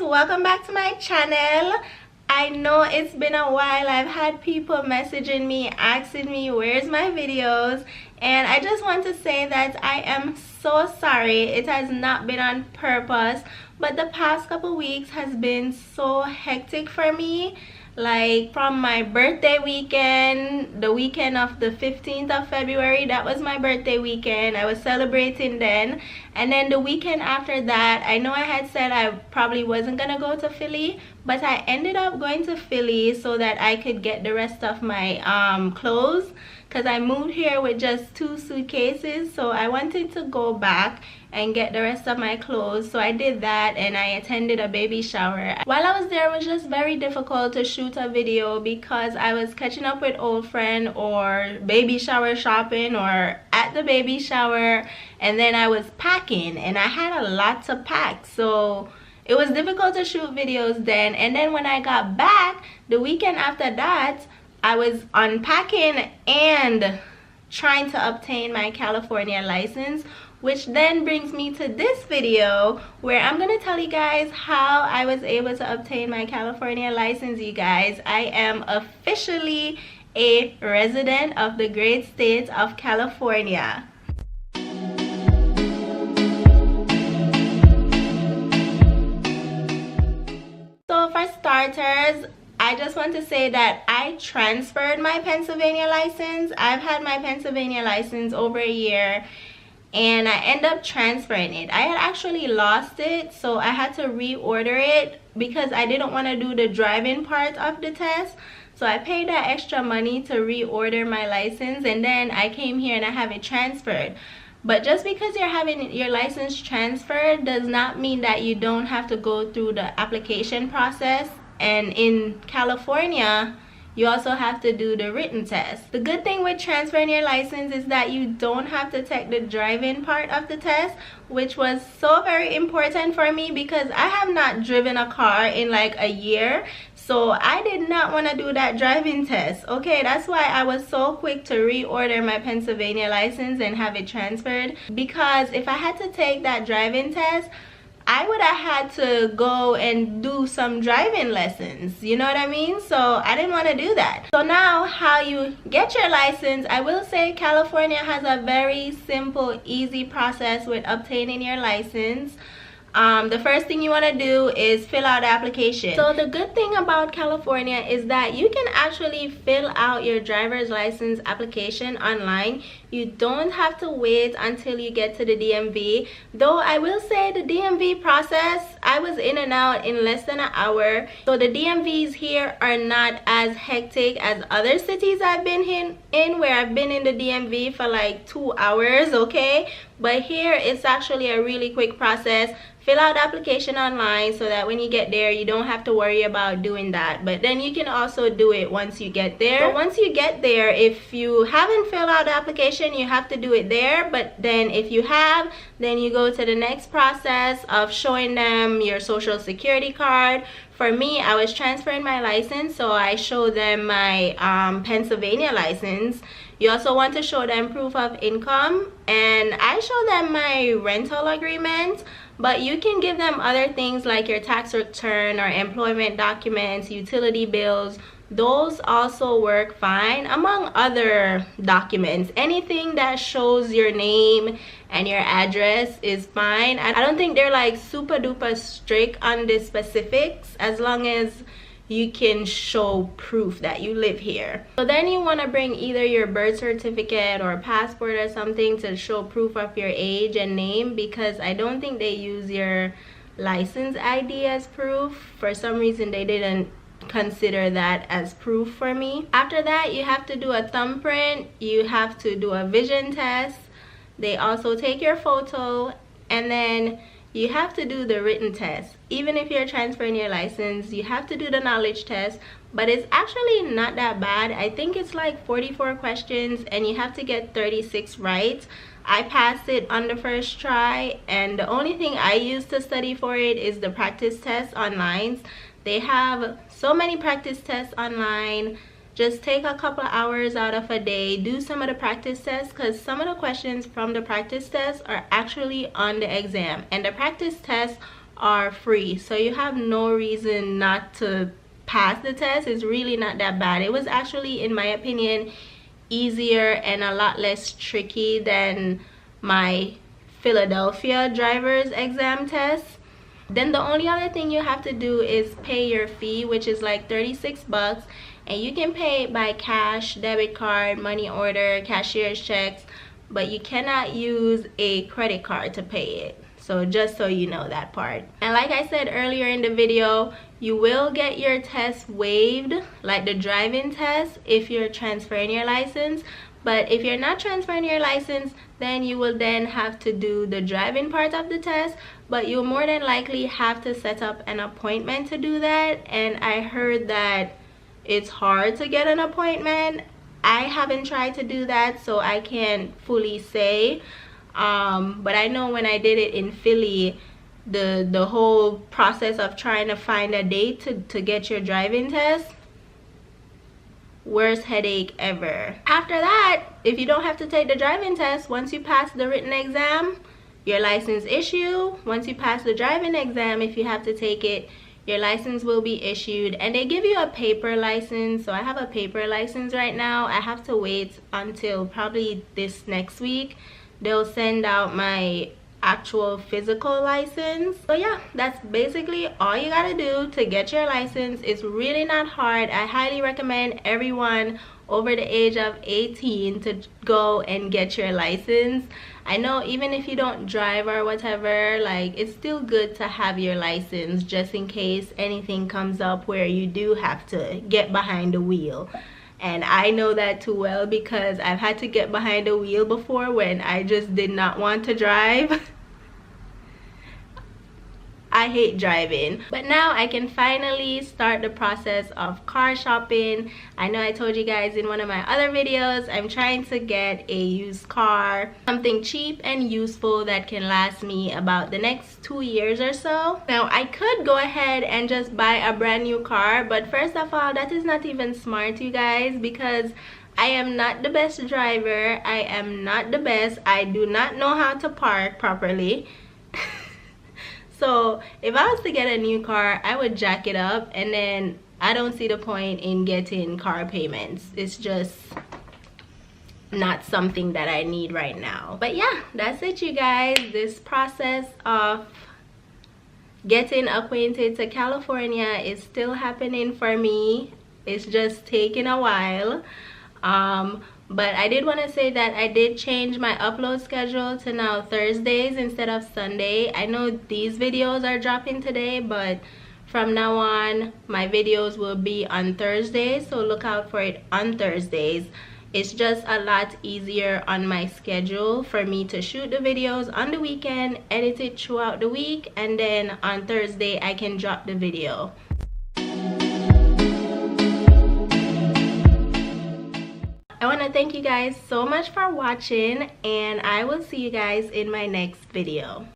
welcome back to my channel. I know it's been a while. I've had people messaging me asking me where's my videos, and I just want to say that I am so sorry. It has not been on purpose, but the past couple weeks has been so hectic for me. Like from my birthday weekend, the weekend of the 15th of February, that was my birthday weekend. I was celebrating then. And then the weekend after that, I know I had said I probably wasn't gonna go to Philly, but I ended up going to Philly so that I could get the rest of my clothes, because I moved here with just 2 suitcases, so I wanted to go back and get the rest of my clothes. So I did that, and I attended a baby shower. While I was there, it was just very difficult to shoot a video because I was catching up with old friend or baby shower shopping or at the baby shower, and then I was packing and I had a lot to pack, so it was difficult to shoot videos then. And then when I got back the weekend after that, I was unpacking and trying to obtain my California license, which then brings me to this video where I'm gonna tell you guys how I was able to obtain my California license. You guys, I am officially a resident of the great state of California. So for starters, I just want to say that I transferred my Pennsylvania license. I've had my Pennsylvania license over a year, and I ended up transferring it. I had actually lost it, so I had to reorder it because I didn't want to do the driving part of the test. So I paid that extra money to reorder my license, and then I came here and I have it transferred. But just because you're having your license transferred does not mean that you don't have to go through the application process. And in California, you also have to do the written test. The good thing with transferring your license is that you don't have to take the driving part of the test, which was so very important for me because I have not driven a car in like a year. So I did not want to do that driving test. Okay, that's why I was so quick to reorder my Pennsylvania license and have it transferred, because if I had to take that driving test, I would have had to go and do some driving lessons, you know what I mean? So I didn't want to do that. So now how you get your license, I will say California has a very simple, easy process with obtaining your license. The first thing you want to do is fill out the application. So the good thing about California is that you can actually fill out your driver's license application online. You don't have to wait until you get to the DMV. Though I will say the DMV process, I was in and out in less than an hour. So the DMVs here are not as hectic as other cities I've been in where I've been in the DMV for like 2 hours, okay? But here it's actually a really quick process. Fill out the application online so that when you get there, you don't have to worry about doing that. But then you can also do it once you get there. But once you get there, if you haven't filled out the application, you have to do it there. But then if you have, then you go to the next process of showing them your social security card. For me, I was transferring my license, so I showed them my Pennsylvania license. You also want to show them proof of income, and I show them my rental agreement. But you can give them other things like your tax return or employment documents, utility bills. Those also work fine, among other documents. Anything that shows your name and your address is fine. I don't think they're like super duper strict on the specifics, as long as you can show proof that you live here. So then you want to bring either your birth certificate or passport or something to show proof of your age and name, because I don't think they use your license ID as proof. For some reason they didn't consider that as proof for me. After that, you have to do a thumbprint, you have to do a vision test. They also take your photo, and then you have to do the written test. Even if you're transferring your license, you have to do the knowledge test, but it's actually not that bad. I think it's like 44 questions and you have to get 36 right. I passed it on the first try, and the only thing I use to study for it is the practice test online. They have so many practice tests online. Just take a couple of hours out of a day, do some of the practice tests, because some of the questions from the practice tests are actually on the exam, and the practice tests are free, so you have no reason not to pass the test. It's really not that bad. It was actually, in my opinion, easier and a lot less tricky than my Philadelphia driver's exam test. Then the only other thing you have to do is pay your fee, which is like 36 bucks, and you can pay by cash, debit card, money order, cashier's checks, but you cannot use a credit card to pay it. So just so you know that part. And like I said earlier in the video, you will get your test waived, like the driving test, if you're transferring your license. But if you're not transferring your license, then you will then have to do the driving part of the test, but you'll more than likely have to set up an appointment to do that. And I heard that it's hard to get an appointment. I haven't tried to do that, so I can't fully say. But I know when I did it in Philly, the whole process of trying to find a date to get your driving test, worst headache ever. After that, if you don't have to take the driving test, once you pass the written exam, your license issue. Once you pass the driving exam, if you have to take it, your license will be issued, and they give you a paper license. So I have a paper license right now. I have to wait until probably this next week. They'll send out my actual physical license. So yeah, that's basically all you gotta do to get your license. It's really not hard. I highly recommend everyone over the age of 18 to go and get your license. I know even if you don't drive or whatever, like, it's still good to have your license just in case anything comes up where you do have to get behind the wheel. And I know that too well because I've had to get behind the wheel before when I just did not want to drive. I hate driving, but now I can finally start the process of car shopping. I know I told you guys in one of my other videos, I'm trying to get a used car, something cheap and useful that can last me about the next 2 years or so. Now I could go ahead and just buy a brand new car, but first of all, that is not even smart, you guys, because I am not the best driver. I am not the best. I do not know how to park properly. So if I was to get a new car, I would jack it up, and then I don't see the point in getting car payments. It's just not something that I need right now. But yeah, that's it, you guys. This process of getting acquainted to California is still happening for me. It's just taking a while. But I did want to say that I did change my upload schedule to now Thursdays instead of Sunday. I know these videos are dropping today, but from now on my videos will be on Thursdays, so look out for it on Thursdays. It's just a lot easier on my schedule for me to shoot the videos on the weekend, edit it throughout the week, and then on Thursday I can drop the video. I want to thank you guys so much for watching, and I will see you guys in my next video.